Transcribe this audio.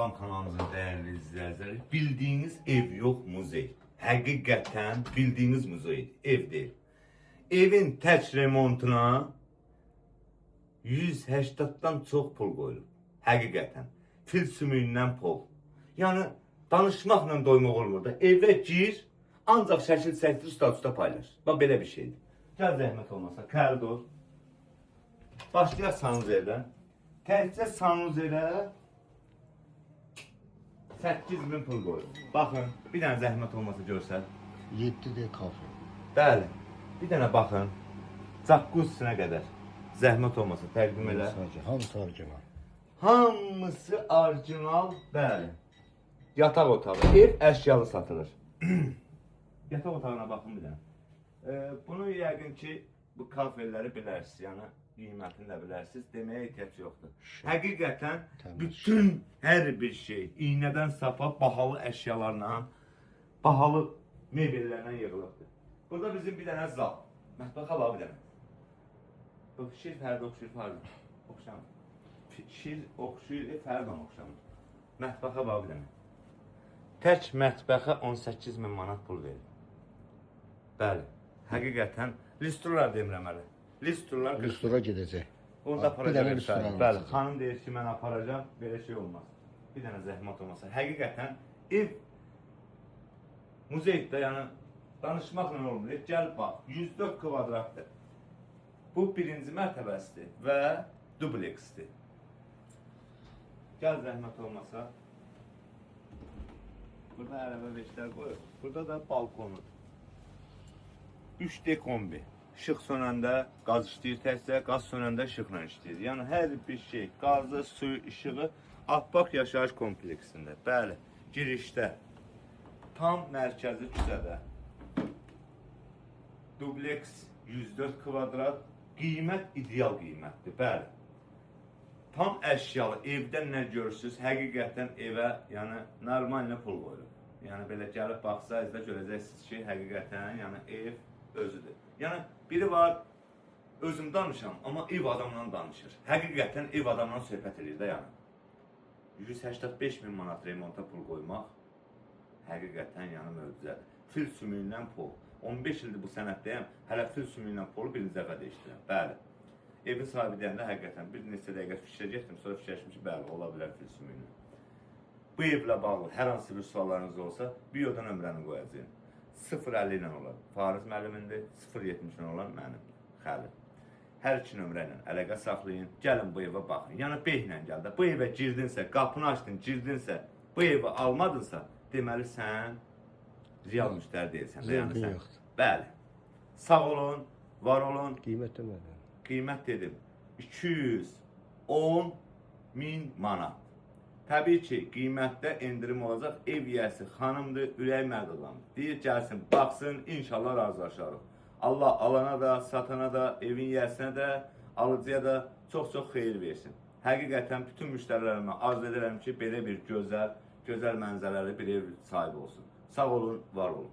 Kanalımızın değerli izleyicileri, bildiğiniz ev yok muzey. Hakikaten bildiğiniz muzey, ev değil. Evin tək remontuna 180'dan çox pul qoyulub. Hakikaten. Fil sümüyündən pul. Yani danışmaqla doymaq olmur da. Evə gir, ancaq şəkil çəkdir, statusda paylaş. Bax belə bir şeydir. Gəl zəhmət olmasa, koridor. Başlayaq sanuzerdən. Təkcə sanuzerə 8.000 pul qoyulub. Baxın, bir dənə zəhmət olmasa görsəl. 7D kafe. Bəli. Bir dənə baxın. Caqquzinə qədər. Zəhmət olmasa təqdim elə. Hamısı orijinal. Hamısı orijinal, bəli. Yataq otağı, ev əşyalı satılır. Yataq otağına baxın bir dənə. Bunu yəqin ki, bu kafelləri bilərsiniz, yəni qiymətini də bilərsiniz, deməyə ehtiyac yoxdur. Həqiqətən bütün hər bir şey, iynədən sapa, bahalı əşyalarla, bahalı mebellərlə yığılıbdır. Burada bizim bir dənə zal, mətbəxa bax bir dənə. Bu şir fərdə oxşuyur, pardon, oxşamır. Şir oxşuyur, fərdən oxşamır. Mətbəxa bax bir dənə. Tək mətbəxə 18.000 manat pul verir. Bəli, həqiqətən, listrlar demirəm hələ. Listrlar Listura gedəcək. onu da aparacaq. Bir dənə listura Bəli, alacaq. xanım deyir ki, mən aparacağım, belə şey olmaz. Bir dənə zəhmət olmasa. Həqiqətən, ev muzeydə, yəni danışmaqla olmur. Gəl bax, 104 kvadratdır. Bu birinci mərtəbəsidir və dubleksdir. Gəl zəhmət olmasa. Burada ərəbə beşlər qoyur. Burada da balkonudur. 3D kombi. İşıq sönəndə qaz işləyir təkcə, qaz sönəndə işıqla işləyir. Yəni hər bir şey, qazı, suyu, işığı Akbak yaşayış kompleksində. Bəli, girişdə, tam mərkəzi küçədə. Dubleks 104 kvadrat, qiymət ideal qiymətdir. Bəli. Tam əşyalı, evdən nə görürsünüz, həqiqətən evə, yəni normal pul qoyulur. Yəni belə gəlib baxsayız da görəcəksiniz ki, həqiqətən, yəni ev özüdür. Yəni biri var, özüm danışam, amma ev adamla danışır. Həqiqətən ev adamla söhbət edir də yəni. 185.000 manat remonta pul qoymaq həqiqətən yəni möcüzədir. Fil sümüyündən pul. 15 ildir bu sənətdəyəm, hələ fil sümüyündən pulu birinci dəfə dəyişdirəm. Bəli. Evin sahibi deyəndə həqiqətən bir neçə dəqiqə fikrə getdim, sonra fikirləşdim ki, bəli, ola bilər fil sümüyündən. Bu evlə bağlı hər hansı bir suallarınız olsa, bioda nömrəni qoyacağım. 050 ilə olan Fariz müəllimindir, 070 ilə olan mənim, Xəlil. Hər iki nömrə ilə əlaqə saxlayın, gəlin bu evə baxın. Yəni beylə gəl də, bu evə girdinsə, qapını açdın, girdinsə, bu evi almadınsa, deməli sən real müştəri deyilsən. Zevqin yoxdur. Bəli. Sağ olun, var olun. Qiymət demədim. Qiymət dedim, 210.000 manat. Təbii ki, qiymətdə endirim olacaq. Ev yiyəsi xanımdır, ürək mərd adamdır. Deyir, gəlsin, baxsın, inşallah razılaşarıq. Allah alana da, satana da, evin yiyəsinə də, alıcıya da çox-çox xeyir versin. Həqiqətən bütün müştərilərimə arz edirəm ki, belə bir gözəl mənzərəli bir ev sahibi olsun. Sağ olun, var olun.